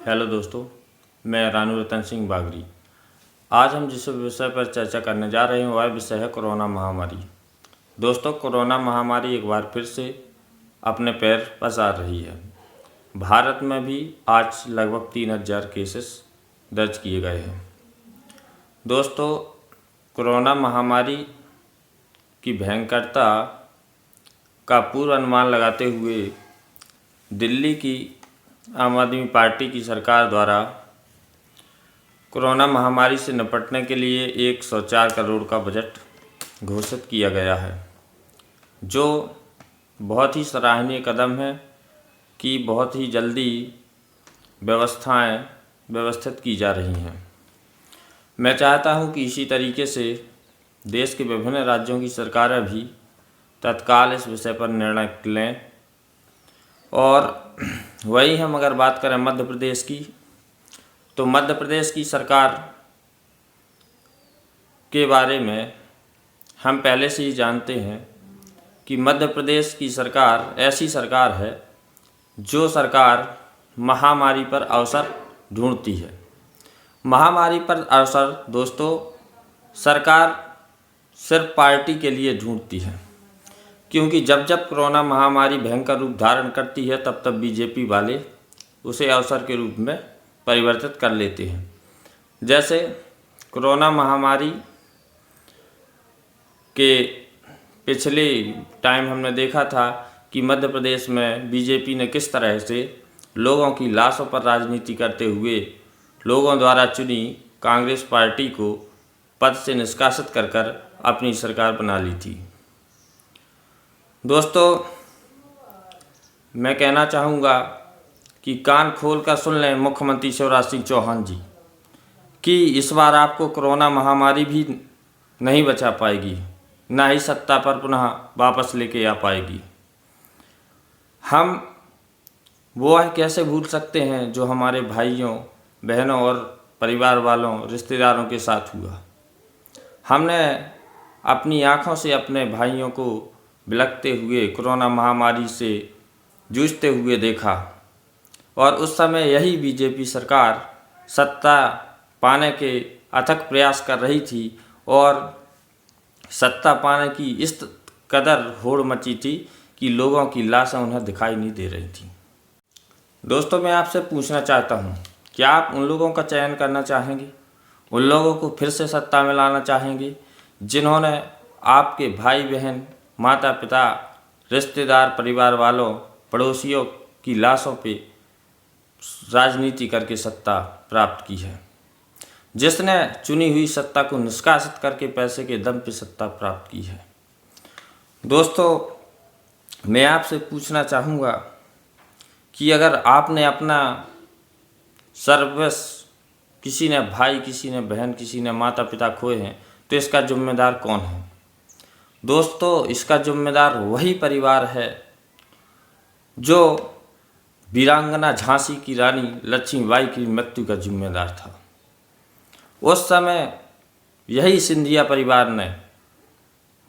Hello दोस्तों, मैं रानू रतन सिंह बागरी। आज हम जिस विषय पर चर्चा करने जा रहे हैं वह विषय है कोरोना महामारी। दोस्तों, कोरोना महामारी एक बार फिर से अपने पैर पसार रही है। भारत में भी आज लगभग 3000 केसेस दर्ज किए गए हैं। दोस्तों, कोरोना महामारी की भयंकरता का पूर्व अनुमान लगाते हुए दिल्ली की आम आदमी पार्टी की सरकार द्वारा कोरोना महामारी से निपटने के लिए 104 करोड़ का बजट घोषित किया गया है, जो बहुत ही सराहनीय कदम है कि बहुत ही जल्दी व्यवस्थाएं व्यवस्थित की जा रही हैं। मैं चाहता हूं कि इसी तरीके से देश के विभिन्न राज्यों की सरकारें भी तत्काल इस विषय पर निर्णय लें। और वही हम अगर बात करें मध्य प्रदेश की, तो मध्य प्रदेश की सरकार के बारे में हम पहले से ही जानते हैं कि मध्य प्रदेश की सरकार ऐसी सरकार है जो सरकार महामारी पर अवसर ढूंढती है। महामारी पर अवसर दोस्तों सरकार सिर्फ पार्टी के लिए ढूंढती है, क्योंकि जब जब कोरोना महामारी भयंकर रूप धारण करती है तब तब बीजेपी वाले उसे अवसर के रूप में परिवर्तित कर लेते हैं। जैसे कोरोना महामारी के पिछले टाइम हमने देखा था कि मध्य प्रदेश में बीजेपी ने किस तरह से लोगों की लाशों पर राजनीति करते हुए लोगों द्वारा चुनी कांग्रेस पार्टी को पद से निष्कासित कर कर अपनी सरकार बना ली थी। दोस्तों, मैं कहना चाहूँगा कि कान खोल कर सुन लें मुख्यमंत्री शिवराज सिंह चौहान जी कि इस बार आपको कोरोना महामारी भी नहीं बचा पाएगी, ना ही सत्ता पर पुनः वापस लेके आ पाएगी। हम वो है कैसे भूल सकते हैं जो हमारे भाइयों बहनों और परिवार वालों रिश्तेदारों के साथ हुआ। हमने अपनी आँखों से अपने भाइयों को बिलखते हुए कोरोना महामारी से जूझते हुए देखा, और उस समय यही बीजेपी सरकार सत्ता पाने के अथक प्रयास कर रही थी और सत्ता पाने की इस कदर होड़ मची थी कि लोगों की लाशें उन्हें दिखाई नहीं दे रही थी। दोस्तों, मैं आपसे पूछना चाहता हूँ, क्या आप उन लोगों का चयन करना चाहेंगे, उन लोगों को फिर से सत्ता में लाना चाहेंगे जिन्होंने आपके भाई बहन माता पिता रिश्तेदार परिवार वालों पड़ोसियों की लाशों पे राजनीति करके सत्ता प्राप्त की है, जिसने चुनी हुई सत्ता को निष्कासित करके पैसे के दम पे सत्ता प्राप्त की है? दोस्तों, मैं आपसे पूछना चाहूँगा कि अगर आपने अपना सर्वस्व, किसी ने भाई किसी ने बहन किसी ने माता पिता खोए हैं, तो इसका जिम्मेदार कौन है? दोस्तों, इसका जिम्मेदार वही परिवार है जो वीरांगना झांसी की रानी लक्ष्मीबाई की मृत्यु का जिम्मेदार था। उस समय यही सिंधिया परिवार ने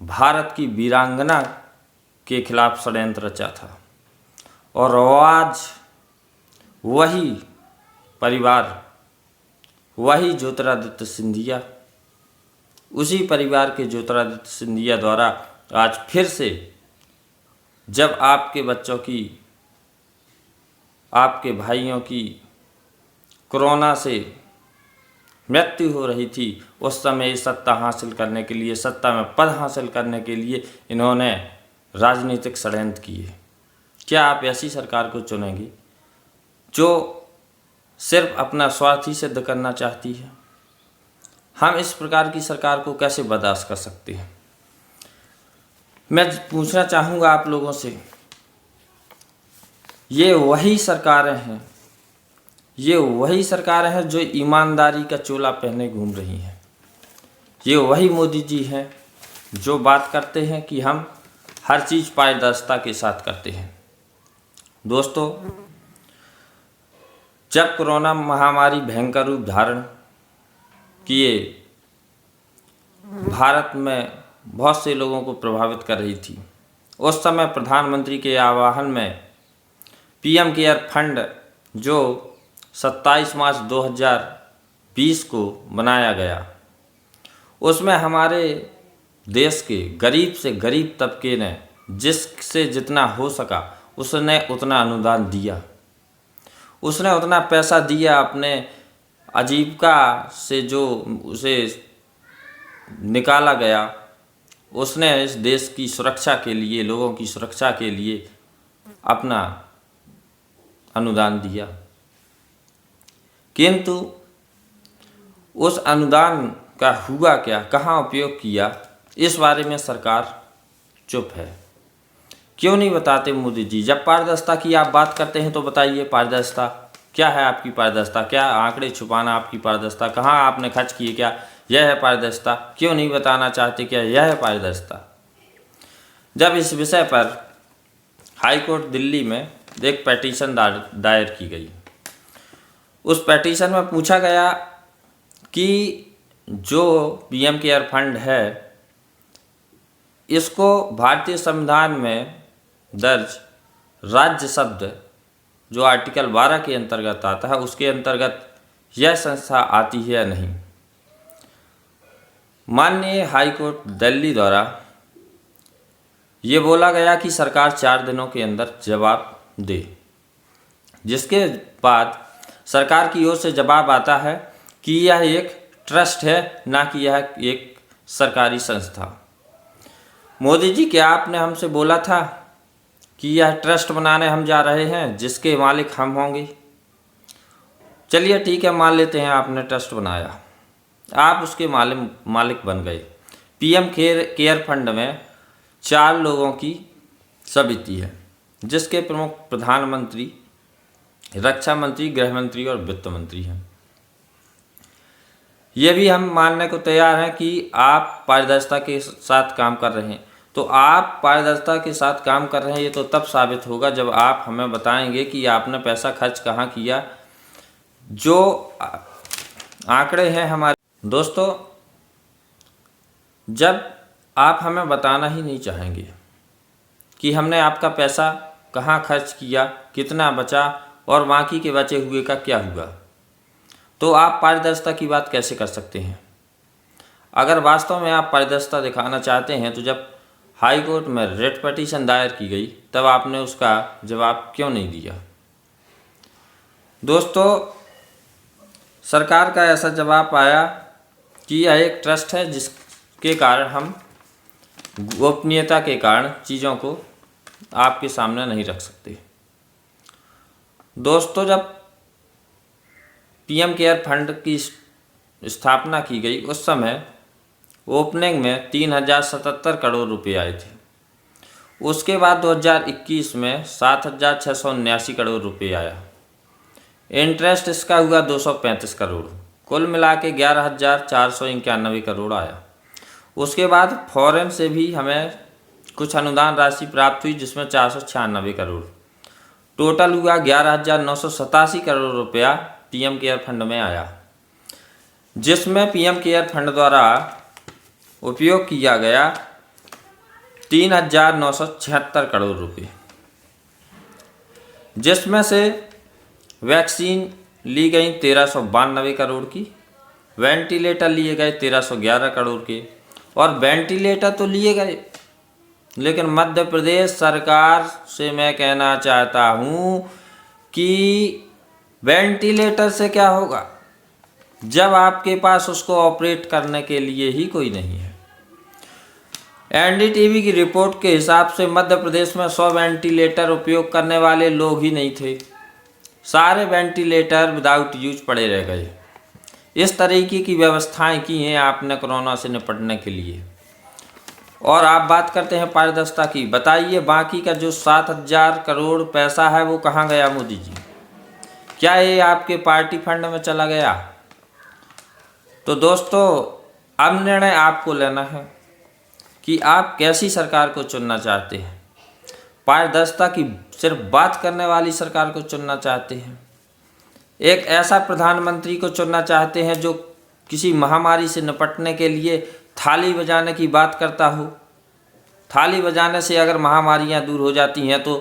भारत की वीरांगना के खिलाफ षड्यंत्र रचा था, और आज वही परिवार, वही ज्योतिरादित्य सिंधिया, उसी परिवार के ज्योतिरादित्य सिंधिया द्वारा आज फिर से जब आपके बच्चों की, आपके भाइयों की कोरोना से मृत्यु हो रही थी, उस समय सत्ता हासिल करने के लिए, सत्ता में पद हासिल करने के लिए इन्होंने राजनीतिक षड्यंत्र किए। क्या आप ऐसी सरकार को चुनेंगे जो सिर्फ अपना स्वार्थ ही सिद्ध करना चाहती है? हम इस प्रकार की सरकार को कैसे बर्दाश्त कर सकते हैं? मैं पूछना चाहूँगा आप लोगों से, ये वही सरकारें हैं, ये वही सरकारें हैं जो ईमानदारी का चोला पहने घूम रही हैं। ये वही मोदी जी हैं जो बात करते हैं कि हम हर चीज़ पारदर्शिता के साथ करते हैं। दोस्तों, जब कोरोना महामारी भयंकर रूप धारण किए भारत में बहुत से लोगों को प्रभावित कर रही थी, उस समय प्रधानमंत्री के आह्वान में पीएम केयर फंड जो 27 मार्च 2020 को बनाया गया। उसमें हमारे देश के गरीब से गरीब तबके ने जिससे जितना हो सका उसने उतना अनुदान दिया, उसने उतना पैसा दिया। अपने आजीविका से जो उसे निकाला गया, उसने इस देश की सुरक्षा के लिए, लोगों की सुरक्षा के लिए अपना अनुदान दिया। किंतु उस अनुदान का हुआ क्या, कहाँ उपयोग किया, इस बारे में सरकार चुप है। क्यों नहीं बताते मोदी जी? जब पारदर्शिता की आप बात करते हैं तो बताइए, पारदर्शिता क्या है आपकी? पारदर्शिता क्या? आंकड़े छुपाना आपकी पारदर्शिता? कहाँ आपने खर्च किए, क्या यह है पारदर्शिता? क्यों नहीं बताना चाहते क्या यह है पारदर्शिता? जब इस विषय पर हाई कोर्ट दिल्ली में एक पिटीशन दायर की गई, उस पिटीशन में पूछा गया कि जो पीएम केयर फंड है, इसको भारतीय संविधान में दर्ज राज्य शब्द जो आर्टिकल 12 के अंतर्गत आता है, उसके अंतर्गत यह संस्था आती है या नहीं। माननीय हाई कोर्ट दिल्ली द्वारा ये बोला गया कि सरकार 4 दिनों के अंदर जवाब दे, जिसके बाद सरकार की ओर से जवाब आता है कि यह एक ट्रस्ट है, ना कि यह एक सरकारी संस्था। मोदी जी, क्या आपने हमसे बोला था कि यह ट्रस्ट बनाने हम जा रहे हैं जिसके मालिक हम होंगे? चलिए ठीक है, मान लेते हैं आपने ट्रस्ट बनाया, आप उसके मालिक बन गए। पीएम केयर फंड में 4 लोगों की समिति है, जिसके प्रमुख प्रधानमंत्री, रक्षा मंत्री, गृह मंत्री और वित्त मंत्री हैं। ये भी हम मानने को तैयार हैं कि आप पारदर्शिता के साथ काम कर रहे हैं। तो आप पारदर्शिता के साथ काम कर रहे हैं, ये तो तब साबित होगा जब आप हमें बताएंगे कि आपने पैसा खर्च कहाँ किया। जो आंकड़े हैं हमारे दोस्तों, जब आप हमें बताना ही नहीं चाहेंगे कि हमने आपका पैसा कहाँ खर्च किया, कितना बचा और बाकी के बचे हुए का क्या हुआ, तो आप पारदर्शिता की बात कैसे कर सकते हैं? अगर वास्तव में आप पारदर्शिता दिखाना चाहते हैं तो जब हाई कोर्ट में रिट पिटीशन दायर की गई तब आपने उसका जवाब क्यों नहीं दिया? दोस्तों, सरकार का ऐसा जवाब आया कि यह एक ट्रस्ट है जिसके कारण हम गोपनीयता के कारण चीज़ों को आपके सामने नहीं रख सकते। दोस्तों, जब पीएम केयर फंड की स्थापना की गई उस समय ओपनिंग में 3077 करोड़ रुपए आए थे। उसके बाद 2021 में 7679 करोड़ रुपए आया। इंटरेस्ट इसका हुआ 235 करोड़, कुल मिला के 11,491 करोड़ आया। उसके बाद फॉरेन से भी हमें कुछ अनुदान राशि प्राप्त हुई, जिसमें 496 करोड़, टोटल हुआ 11,987 करोड़ रुपया पीएम केयर फंड में आया, जिसमें पीएम केयर फंड द्वारा उपयोग किया गया 3,976 करोड़ रुपये, जिसमें से वैक्सीन ली गई 1392 करोड़ की, वेंटिलेटर लिए गए 1311 करोड़ के। और वेंटिलेटर तो लिए गए, लेकिन मध्य प्रदेश सरकार से मैं कहना चाहता हूँ कि वेंटिलेटर से क्या होगा जब आपके पास उसको ऑपरेट करने के लिए ही कोई नहीं है। एनडीटीवी की रिपोर्ट के हिसाब से मध्य प्रदेश में 100 वेंटिलेटर उपयोग करने वाले लोग ही नहीं थे, सारे वेंटिलेटर विदाउट यूज पड़े रह गए। इस तरीके की व्यवस्थाएं की हैं आपने कोरोना से निपटने के लिए। और आप बात करते हैं पारदर्शिता की, बताइए बाकी का जो 7,000 करोड़ पैसा है वो कहाँ गया मोदी जी? क्या ये आपके पार्टी फंड में चला गया? तो दोस्तों, अब निर्णय आपको लेना है कि आप कैसी सरकार को चुनना चाहते हैं। पारदर्शिता की सिर्फ बात करने वाली सरकार को चुनना चाहते हैं, एक ऐसा प्रधानमंत्री को चुनना चाहते हैं जो किसी महामारी से निपटने के लिए थाली बजाने की बात करता हो। थाली बजाने से अगर महामारियां दूर हो जाती हैं तो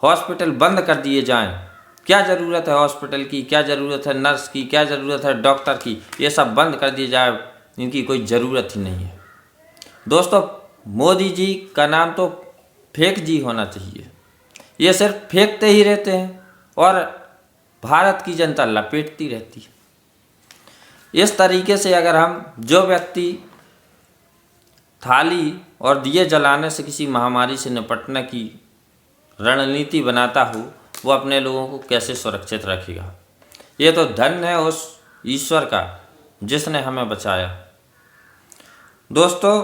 हॉस्पिटल बंद कर दिए जाएं, क्या ज़रूरत है हॉस्पिटल की, क्या ज़रूरत है नर्स की, क्या ज़रूरत है डॉक्टर की, ये सब बंद कर दिया जाए, इनकी कोई ज़रूरत ही नहीं है। दोस्तों, मोदी जी का नाम तो फेक जी होना चाहिए। ये सिर्फ फेंकते ही रहते हैं और भारत की जनता लपेटती रहती है। इस तरीके से अगर हम, जो व्यक्ति थाली और दिए जलाने से किसी महामारी से निपटने की रणनीति बनाता हो, वो अपने लोगों को कैसे सुरक्षित रखेगा। ये तो धन्य है उस ईश्वर का जिसने हमें बचाया। दोस्तों,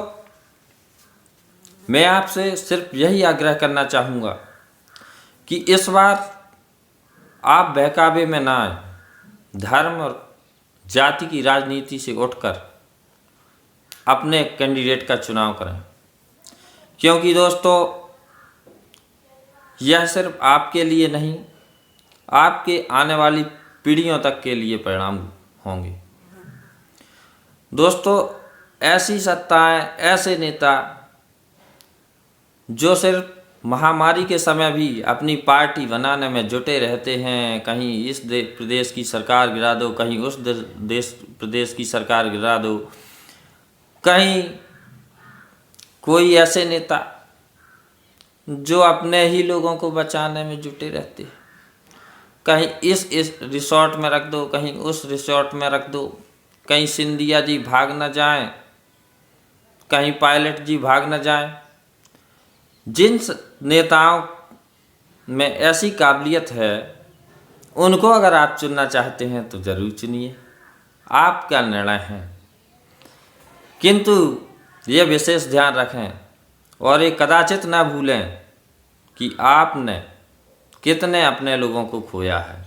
मैं आपसे सिर्फ यही आग्रह करना चाहूँगा कि इस बार आप बहकावे में ना आए, धर्म और जाति की राजनीति से उठकर अपने कैंडिडेट का चुनाव करें, क्योंकि दोस्तों यह सिर्फ आपके लिए नहीं, आपके आने वाली पीढ़ियों तक के लिए परिणाम होंगे। दोस्तों, ऐसी सत्ताएं, ऐसे नेता जो सिर्फ महामारी के समय भी अपनी पार्टी बनाने में जुटे रहते हैं, कहीं इस प्रदेश की सरकार गिरा दो, कहीं उस प्रदेश की सरकार गिरा दो, कहीं कोई ऐसे नेता जो अपने ही लोगों को बचाने में जुटे रहते हैं, कहीं इस रिसोर्ट में रख दो, कहीं उस रिसोर्ट में रख दो, कहीं सिंधिया जी भाग न जाएं, कहीं पायलट जी भाग न जाएं। जिन नेताओं में ऐसी काबिलियत है, उनको अगर आप चुनना चाहते हैं तो ज़रूर चुनिए, आपका निर्णय है। किंतु ये विशेष ध्यान रखें और ये कदाचित ना भूलें कि आपने कितने अपने लोगों को खोया है।